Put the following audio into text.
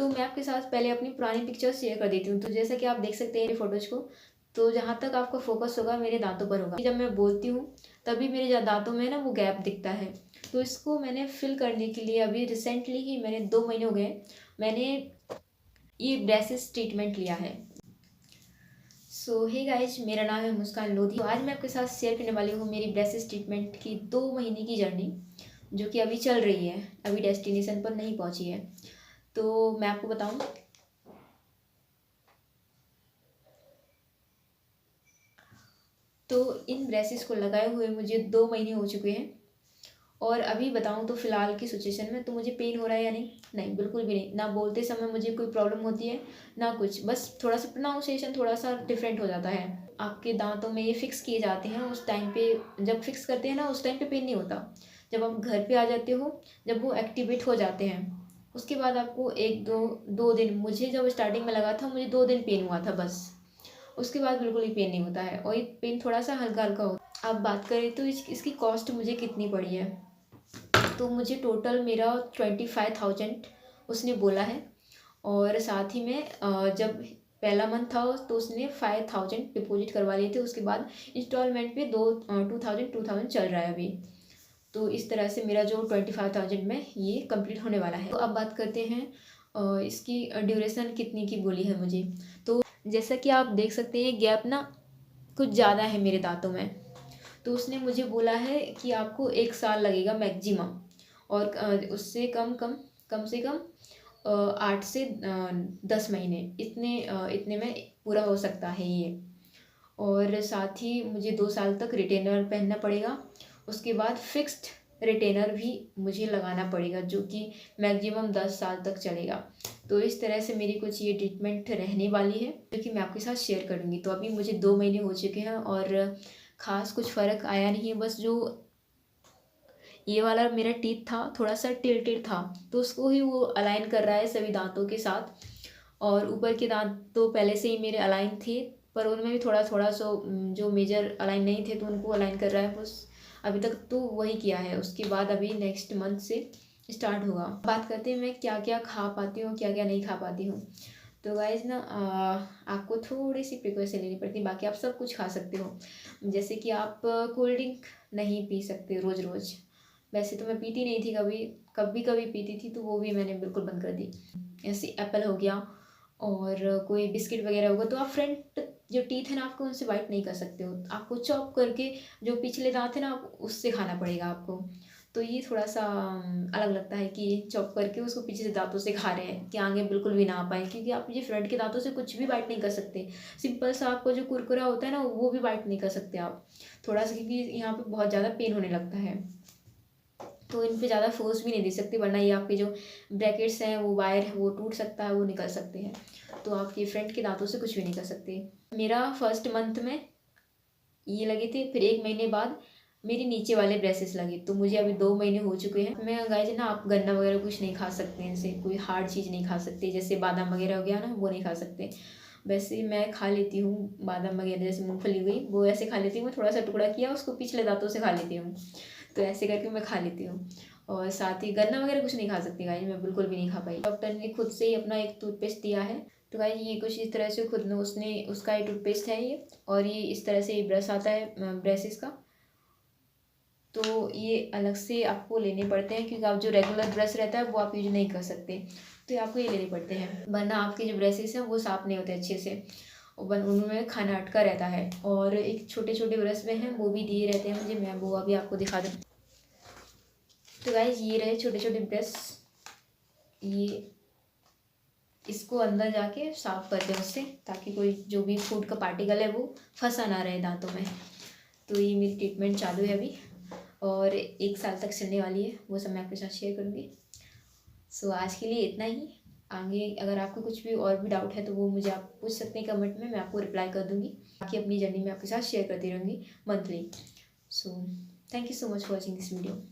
तो मैं आपके साथ पहले अपनी पुरानी पिक्चर्स शेयर कर देती हूँ। तो जैसा कि आप देख सकते हैं फ़ोटोज़ को, तो जहाँ तक आपका फ़ोकस होगा मेरे दाँतों पर होगा। जब मैं बोलती हूँ तभी मेरे दाँतों में ना वो गैप दिखता है। तो इसको मैंने फ़िल करने के लिए अभी रिसेंटली ही मैंने 2 महीने हो गए, मैंने ये ब्रेसेस ट्रीटमेंट लिया है। सो हे गाइस, मेरा नाम है मुस्कान लोधी। तो आज मैं आपके साथ शेयर करने वाली हूँ मेरी ब्रेसेस ट्रीटमेंट की 2 महीने की जर्नी, जो कि अभी चल रही है, अभी डेस्टिनेशन पर नहीं पहुँची है। तो मैं आपको बताऊँ, तो इन ब्रेसेस को लगाए हुए मुझे 2 महीने हो चुके हैं। और अभी बताऊँ तो फ़िलहाल की सिचुएशन में तो मुझे पेन हो रहा है या नहीं? नहीं, बिल्कुल भी नहीं। ना बोलते समय मुझे कोई प्रॉब्लम होती है, ना कुछ। बस थोड़ा-सा प्रोनाउंसिएशन थोड़ा-सा डिफरेंट हो जाता है। आपके दाँतों में ये फिक्स किए जाते हैं, उस टाइम पे जब फिक्स करते हैं ना, उस टाइम पे पेन नहीं होता। जब आप घर पे आ जाते हो, जब वो एक्टिवेट हो जाते हैं, उसके बाद आपको 1-2 दिन, मुझे जब स्टार्टिंग में लगा था, मुझे 2 दिन पेन हुआ था बस। उसके बाद बिल्कुल भी पेन नहीं होता है और ये पेन थोड़ा-सा हल्का-हल्का होता है। अब बात करें तो इसकी कॉस्ट मुझे कितनी पड़ी है? तो मुझे टोटल मेरा 25,000 उसने बोला है। और साथ ही में जब पहला मंथ था तो उसने 5,000 डिपॉजिट करवा लिए थे। उसके बाद इंस्टॉलमेंट पे 2,000 चल रहा है अभी। तो इस तरह से मेरा जो 25,000 में ये कंप्लीट होने वाला है। तो अब बात करते हैं इसकी ड्यूरेशन कितनी की बोली है मुझे। तो जैसा कि आप देख सकते हैं गैप ना कुछ ज़्यादा है मेरे दांतों में। तो उसने मुझे बोला है कि आपको 1 साल लगेगा मैक्सिमम, और उससे कम से कम 8 से 10 महीने, इतने में पूरा हो सकता है ये। और साथ ही मुझे 2 साल तक रिटेनर पहनना पड़ेगा। उसके बाद फिक्स्ड रिटेनर भी मुझे लगाना पड़ेगा, जो कि मैक्सिमम 10 साल तक चलेगा। तो इस तरह से मेरी कुछ ये ट्रीटमेंट रहने वाली है, जो कि मैं आपके साथ शेयर करूँगी। तो अभी मुझे 2 महीने हो चुके हैं और ख़ास कुछ फ़र्क आया नहीं है। बस जो ये वाला मेरा टीथ था थोड़ा सा टिल्टेड था, तो उसको ही वो अलाइन कर रहा है सभी दांतों के साथ। और ऊपर के दांत तो पहले से ही मेरे अलाइन थे, पर उनमें भी थोड़ा थोड़ा जो मेजर अलाइन नहीं थे तो उनको अलाइन कर रहा है बस। अभी तक तो वही किया है, उसके बाद अभी नेक्स्ट मंथ से स्टार्ट होगा। बात करते हैं मैं क्या क्या खा पाती हूँ, क्या क्या नहीं खा पाती हूँ। तो गाइज ना, आपको थोड़ी सी प्रिकॉशन लेनी पड़ती है, बाकी आप सब कुछ खा सकते हो। जैसे कि आप कोल्ड ड्रिंक नहीं पी सकते रोज़ रोज़। वैसे तो मैं पीती नहीं थी, कभी कभी कभी पीती थी, तो वो भी मैंने बिल्कुल बंद कर दी। जैसे एप्पल हो गया और कोई बिस्किट वगैरह होगा, तो आप फ्रंट जो टीथ है ना, आपको उनसे बाइट नहीं कर सकते हो। आपको चॉप करके जो पिछले दांत है ना, आप उससे खाना पड़ेगा आपको। तो ये थोड़ा सा अलग लगता है कि चॉप करके उसको पीछे से दांतों से खा रहे हैं, कि आगे बिल्कुल भी ना आ पाए, क्योंकि आप ये फ्रंट के दांतों से कुछ भी बाइट नहीं कर सकते। सिंपल सा आपको जो कुरकुरा होता है ना, वो भी बाइट नहीं कर सकते आप थोड़ा सा, क्योंकि यहाँ पे बहुत ज़्यादा पेन होने लगता है। तो इन पे ज़्यादा फोर्स भी नहीं दे सकते, वरना ये आपके जो ब्रैकेट्स हैं, वो वायर है, वो टूट सकता है, वो निकल सकते हैं। तो आप ये फ्रंट के दांतों से कुछ भी नहीं कर सकते। मेरा फर्स्ट मंथ में ये लगे थे, फिर 1 महीने बाद मेरे नीचे वाले ब्रेसेस लगे। तो मुझे अभी 2 महीने हो चुके हैं। मैं गाइस ना, आप गन्ना वगैरह कुछ नहीं खा सकते, इनसे कोई हार्ड चीज़ नहीं खा सकते, जैसे बादाम वगैरह हो गया ना, वो नहीं खा सकते। वैसे मैं खा लेती हूँ बादाम वगैरह, जैसे मूँगफली हुई, वो ऐसे खा लेती हूँ। मैं थोड़ा सा टुकड़ा किया, उसको पिछले दांतों से खा लेती हूँ। तो ऐसे करके मैं खा लेती हूँ। और साथ ही गन्ना वगैरह कुछ नहीं खा सकती गाइस, मैं बिल्कुल भी नहीं खा पाई। डॉक्टर ने खुद से ही अपना एक टूथपेस्ट दिया है। तो गाइस ये कुछ इस तरह से खुद ने, उसने उसका ही टूथपेस्ट है ये। और ये इस तरह से ब्रश आता है ब्रशेस का। तो ये अलग से आपको लेने पड़ते हैं, क्योंकि आप जो रेगुलर ब्रश रहता है वो आप यूज नहीं कर सकते। तो ये आपको ये लेने पड़ते हैं, वरना आपके जो ब्रशेस हैं वो साफ नहीं होते अच्छे से, और उनमें खाना अटका रहता है। और एक छोटे छोटे ब्रश में हैं, वो भी दिए रहते हैं मुझे, मैं वो अभी आपको दिखा दूँ। तो गाइस ये रहे छोटे छोटे ब्रश, ये इसको अंदर जाके साफ करते हैं उससे, ताकि कोई जो भी फूड का पार्टिकल है वो फंसा ना रहे दांतों में। तो ये मेरी ट्रीटमेंट चालू है अभी, और 1 साल तक चलने वाली है, वो सब मैं आपके साथ शेयर करूँगी। सो आज के लिए इतना ही। आगे अगर आपको कुछ भी और भी डाउट है तो वो मुझे आप पूछ सकते हैं कमेंट में, मैं आपको रिप्लाई कर दूँगी। बाकी अपनी जर्नी में आपके साथ शेयर करती रहूँगी monthly. So thank you so much for watching this video.